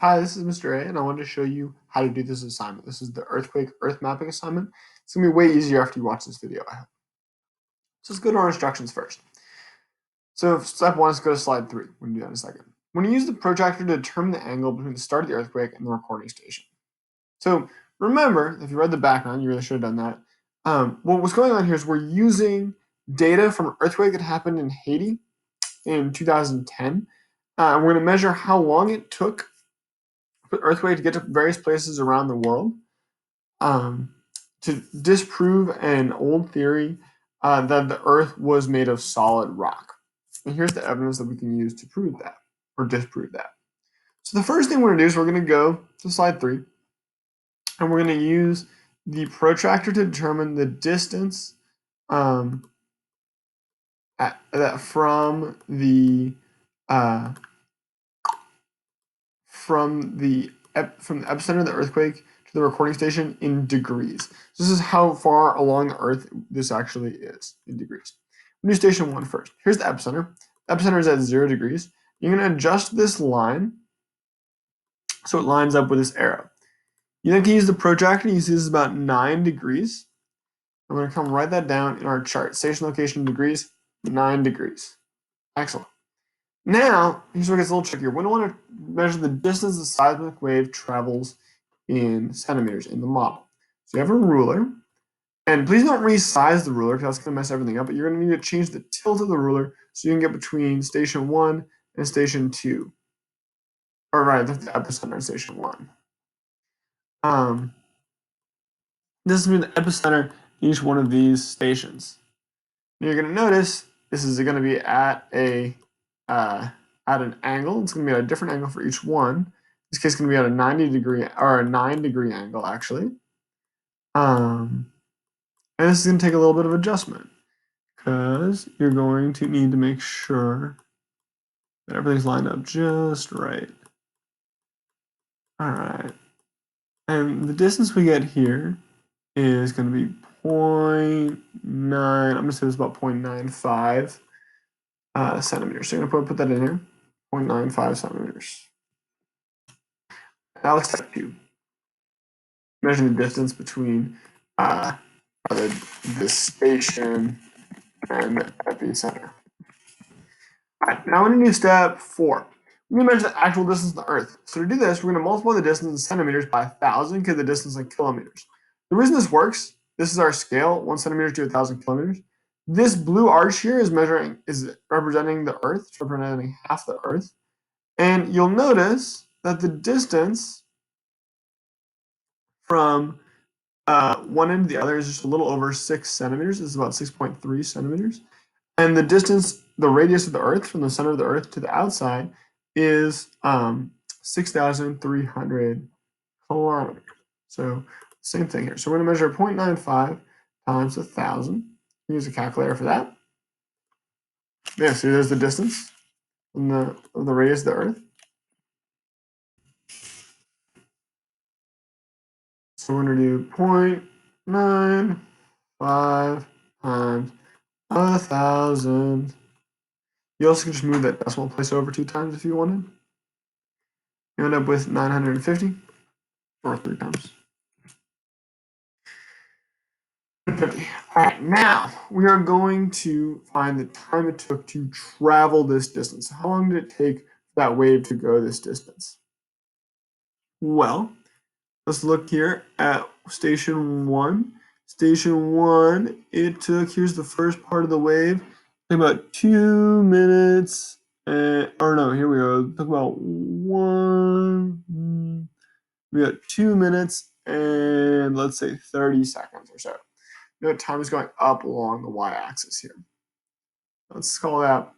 Hi, this is Mr. A, and I wanted to show you how to do this assignment. This is the earthquake earth mapping assignment. It's going to be way easier after you watch this video, I hope. So let's go to our instructions first. So step one is go to slide 3. We're going to do that in a second. We're going to use the protractor to determine the angle between the start of the earthquake and the recording station. So remember, if you read the background, you really should have done that. What's going on here is we're using data from an earthquake that happened in Haiti in 2010. We're going to measure how long it took earthquake to get to various places around the world to disprove an old theory that the earth was made of solid rock. And here's the evidence that we can use to prove that or disprove that. So the first thing we're going to do is we're going to go to slide 3 and we're going to use the protractor to determine the distance from the epicenter of the earthquake to the recording station in degrees. So this is how far along the Earth this actually is in degrees. We'll do station 1 first. Here's the epicenter. The epicenter is at 0 degrees. You're going to adjust this line so it lines up with this arrow. You then can use the protractor. You see this is about 9 degrees. I'm going to come write that down in our chart. Station location in degrees, 9 degrees. Excellent. Now, here's where it gets a little trickier. We want to measure the distance the seismic wave travels in centimeters in the model. So you have a ruler, and please don't resize the ruler because that's going to mess everything up, but you're going to need to change the tilt of the ruler so you can get between station 1 and station 2. Or right, the epicenter in station 1. This is going to be the epicenter in each one of these stations. You're going to notice this is going to be at an angle. It's going to be at a different angle for each one. In this case, it's going to be at a 90 degree or a 9-degree angle, actually. And this is going to take a little bit of adjustment because you're going to need to make sure that everything's lined up just right. All right. And the distance we get here is going to be 0.9. I'm going to say it's about 0.95 centimeters. So you're going to put that in here. 0.95 centimeters. Now let's step 2. Measure the distance between the station and the epicenter. All right, now we're going to do step 4. We're going to measure the actual distance to the Earth. So to do this, we're going to multiply the distance in centimeters by 1,000 because the distance in kilometers. The reason this works, this is our scale, 1 centimeter to 1,000 kilometers. This blue arch here is representing the Earth. It's representing half the Earth. And you'll notice that the distance from one end to the other is just a little over 6 centimeters. It's about 6.3 centimeters. And the distance, the radius of the Earth from the center of the Earth to the outside is 6,300 kilometers. So same thing here. So we're going to measure 0.95 times 1,000. Use a calculator for that. Yeah, so there's the distance of the radius of the Earth. So we're going to do 0.95 times 1,000. You also can just move that decimal place over 2 times if you wanted. You end up with 950, or 3 times. All right, now we are going to find the time it took to travel this distance. How long did it take for that wave to go this distance? Well, let's look here at station 1. Station 1, it took, here's the first part of the wave, about 2 minutes, or no, here we go, it took about we got 2 minutes and let's say 30 seconds or so. You know, time is going up along the y-axis here. Let's call that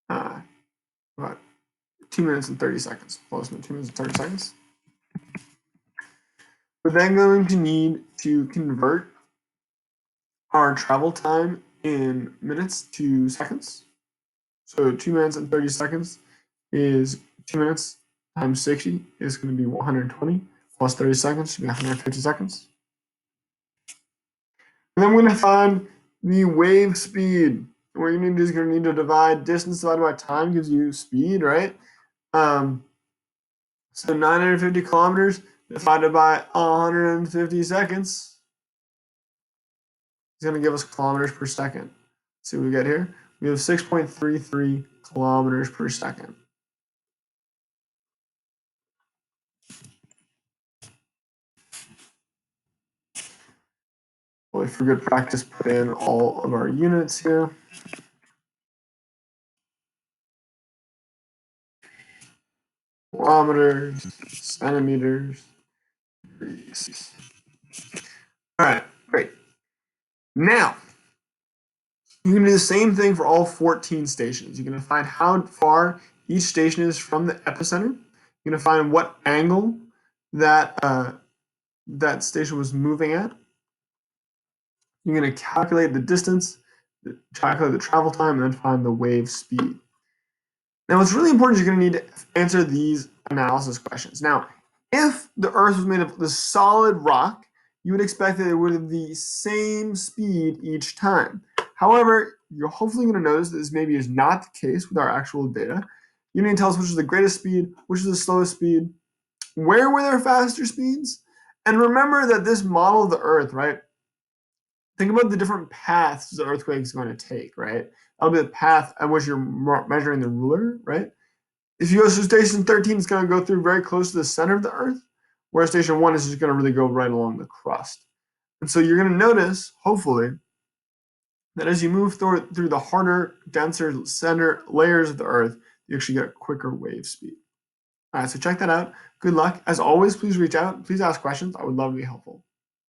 about 2 minutes and 30 seconds. Close to 2 minutes and 30 seconds. We're then going to need to convert our travel time in minutes to seconds. So 2 minutes and 30 seconds is 2 minutes times 60 is going to be 120 plus 30 seconds should be 150 seconds. And then we're going to find the wave speed. What you're going to do is you're going to need to divide distance divided by time gives you speed, right? So 950 kilometers divided by 150 seconds is going to give us kilometers per second. Let's see what we get here. We have 6.33 kilometers per second. Well, for good practice, put in all of our units here. Kilometers, centimeters, degrees. All right, great. Now, you're going to do the same thing for all 14 stations. You're going to find how far each station is from the epicenter. You're going to find what angle that that station was moving at. You're going to calculate the distance, calculate the travel time, and then find the wave speed. Now, what's really important is you're going to need to answer these analysis questions. Now, if the Earth was made of the solid rock, you would expect that it would have the same speed each time. However, you're hopefully going to notice that this maybe is not the case with our actual data. You need to tell us which is the greatest speed, which is the slowest speed, where were there faster speeds, and remember that this model of the Earth, right? Think about the different paths the earthquake is going to take, right? That'll be the path at which you're measuring the ruler, right? If you go to station 13, it's going to go through very close to the center of the Earth, whereas station 1 is just going to really go right along the crust. And so you're going to notice, hopefully, that as you move through the harder, denser center layers of the Earth, you actually get a quicker wave speed. All right, so check that out. Good luck. As always, please reach out. Please ask questions. I would love to be helpful.